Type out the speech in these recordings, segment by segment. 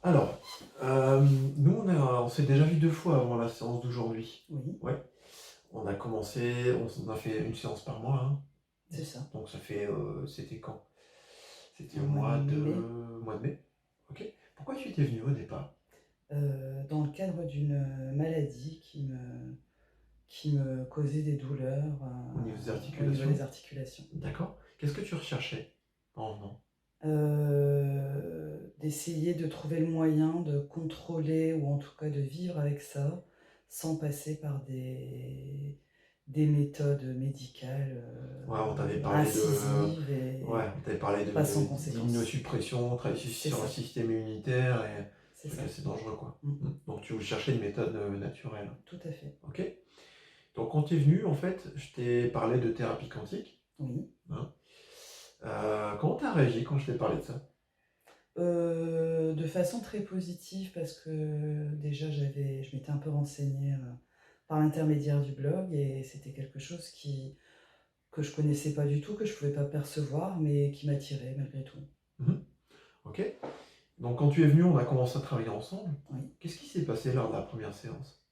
Alors, nous, on s'est déjà vu 2 fois avant la séance d'aujourd'hui. Oui, Ouais, on a fait une séance par mois, hein. c'est ça. Donc ça fait, c'était quand? C'était Au au mois de mai, mois de mai? OK. Pourquoi tu étais venu au départ? dans le cadre d'une maladie qui me causait des douleurs, Au niveau des au niveau des articulations? articulations. D'accord. Qu'est-ce que tu recherchais en venant? D'essayer de trouver le moyen de contrôler ou en tout cas de vivre avec ça, sans passer par des méthodes médicales, Ouais, on t'avait parlé de incisives ouais, et on t'avait parlé pas sans conséquences. d'immunosuppression, travailler C'est sur un ça, système immunitaire et c'est truc ça. assez dangereux, quoi. Mmh, Donc tu cherchais une méthode, naturelle. tout à fait. OK. Donc quand tu es venu, en fait, je t'ai parlé de thérapie quantique, Oui. hein. Comment tu as réagi quand je t'ai parlé de ça? De façon très positive parce que déjà je m'étais un peu renseignée, par l'intermédiaire du blog et c'était quelque chose que je connaissais pas du tout, que je pouvais pas percevoir, mais qui m'attirait malgré tout. Mmh. OK. Donc quand tu es venu, on a commencé à travailler ensemble. Oui. Qu'est-ce qui s'est passé lors de la première séance?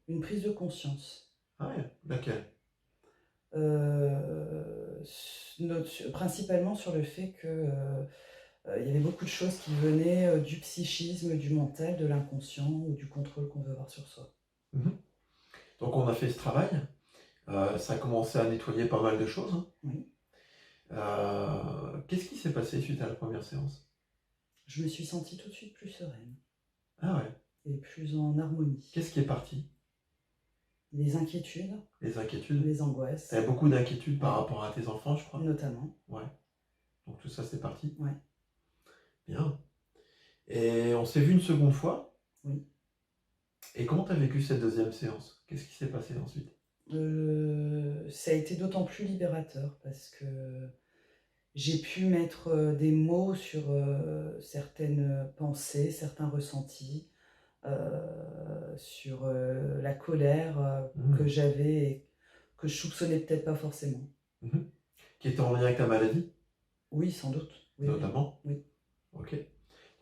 Une prise de conscience, Ah ouais, laquelle? principalement sur le fait que, il y avait beaucoup de choses qui venaient, du psychisme, du mental, de l'inconscient ou du contrôle qu'on veut avoir sur soi. Mmh. Donc on a fait ce travail, ça a commencé à nettoyer pas mal de choses, hein. Oui. Qu'est-ce qui s'est passé suite à la première séance? Je me suis sentie tout de suite plus sereine Ah ouais. et plus en harmonie. Qu'est-ce qui est parti? Les inquiétudes, Les inquiétudes? les Tu avais angoisses, beaucoup d'inquiétudes par ouais, rapport à tes enfants, je crois? notamment, Ouais. Donc tout ça, c'est parti. ouais, Bien. Et on s'est vu une seconde fois. oui. Et comment tu as vécu cette deuxième séance? Qu'est-ce qui s'est passé ensuite? Ça a été d'autant plus libérateur parce que j'ai pu mettre, des mots sur, certaines pensées, certains ressentis, sur, la colère, que Mmh. j'avais et que je soupçonnais peut-être pas forcément. Mmh. Qui était en lien avec ta maladie, Oui, sans doute. Oui, oui, notamment? oui. OK.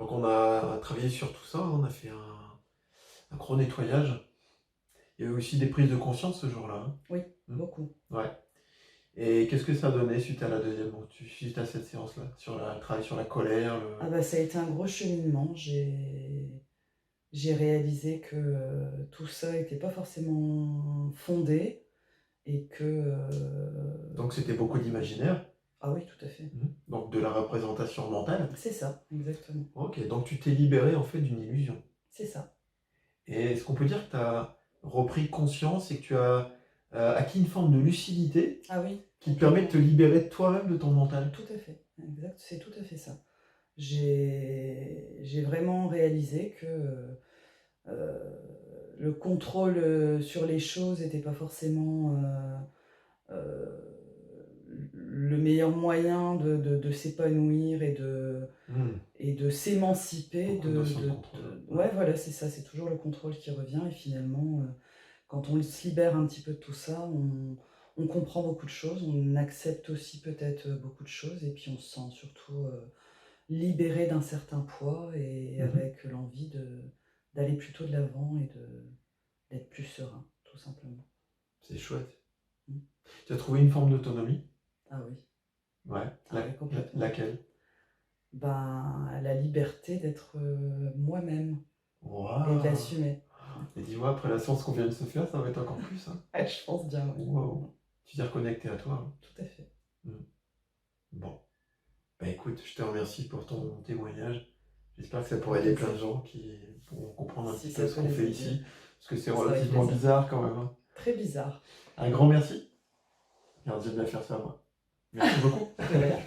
Donc on a travaillé sur tout ça, hein, on a fait un gros nettoyage. Il y a eu aussi des prises de conscience ce jour-là, hein. Oui, Mmh. beaucoup. Ouais. Et qu'est-ce que ça a donné suite à la deuxième, suite à cette séance-là? Sur le travail sur la colère, Ah bah, ça a été un gros cheminement. J'ai réalisé que, tout ça était pas forcément fondé et que, donc c'était beaucoup d'imaginaire, ah oui, tout à fait. donc de la représentation mentale. C'est ça, exactement. OK, donc tu t'es libéré en fait d'une illusion. C'est ça. Et est-ce qu'on peut dire que tu as repris conscience et que tu as, acquis une forme de lucidité Ah oui, qui te permet de te complètement. libérer de toi-même, de ton mental? Tout à fait. Exact, c'est tout à fait ça. J'ai vraiment réalisé que, le contrôle, sur les choses n'était pas forcément, le meilleur moyen de s'épanouir Mmh. et de s'émanciper Beaucoup de notions de contrôle. Ouais. ouais, voilà, c'est ça, c'est toujours le contrôle qui revient et finalement, quand on se libère un petit peu de tout ça, on comprend beaucoup de choses, on accepte aussi peut-être, beaucoup de choses et puis on se sent surtout, libéré d'un certain poids et Mmh. avec l'envie d'aller plutôt de l'avant et d'être plus serein, tout simplement. C'est chouette. Mmh. Tu as trouvé une forme d'autonomie? Ah oui, Ouais. ah oui, complètement. Laquelle? Ben, la liberté d'être, moi-même et de Waouh! l'assumer. Et dis-moi, après la séance qu'on vient de se faire, ça va être encore plus, hein? Ouais, je pense bien, ouais. Waouh! Tu t'es reconnecté à toi, hein? Tout à fait. Mmh. Bon. Bah écoute, je te remercie pour ton témoignage. J'espère que ça pourra aider plein de gens qui pourront comprendre un Si petit ça peu ce peut qu'on les fait aider, ici, parce que c'est ce sera avec relativement plaisir. bizarre quand même, hein. Très bizarre. Un grand merci. Car Dieu de bien faire ça, moi. Merci beaucoup. De rien.